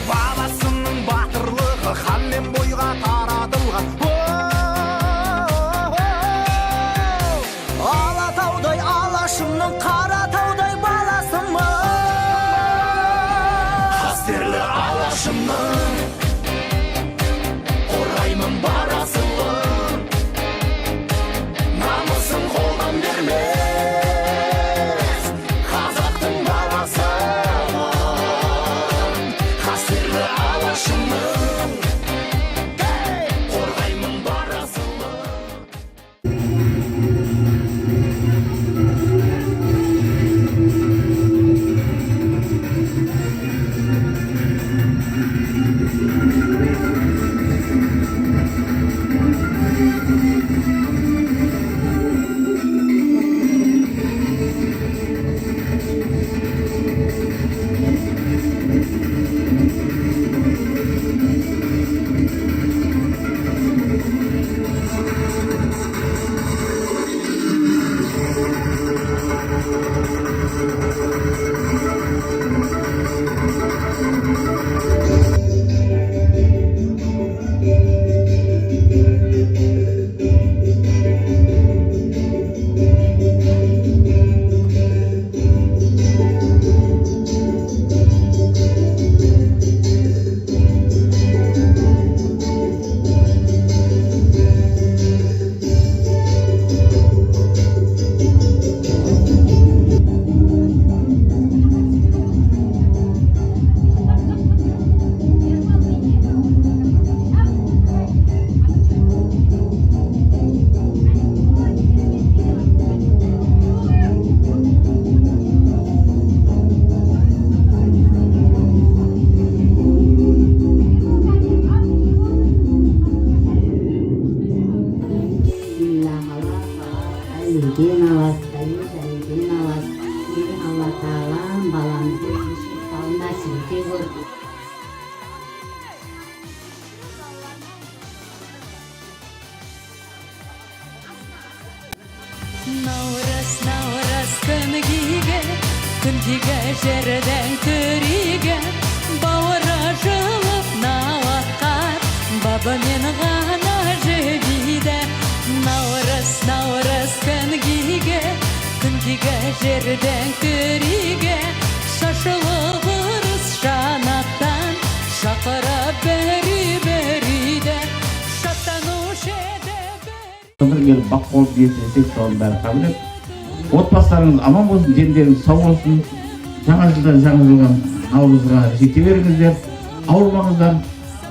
Бабасының батырлығы ханмен бойға таратылған. Алатаудай алашымның, Қаратаудай баласымын. Қастерлі алашымның, қорғаймын бар асылын. Намысын қолдан бермес қазақтың баласымын. Қастерлі алашымның, қорғаймын бар асылын. Allah Ta'ala balansı şifalı nasip ediyor. Наурыз күндегі жерден көриге бауыры жылып науатқар баба мен ғана жебейді. Наурыз күндегі жерден көриге шашылып ырыс жанаттан шақырып бері-берейді шаттанушы еді келіп бақ болып ертесек соның бәрі қабілет. Отбасыларыңыз аман болсын, дендеріңіз сау болсын. Жаңа жылдан жаңа жылға наурызға жете беріңіздер, ауырмаңыздар,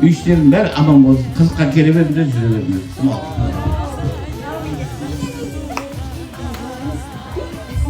үй іштерің бәрі аман болсын. Қызыққа келе беріңіздер, жүре беріңіздер.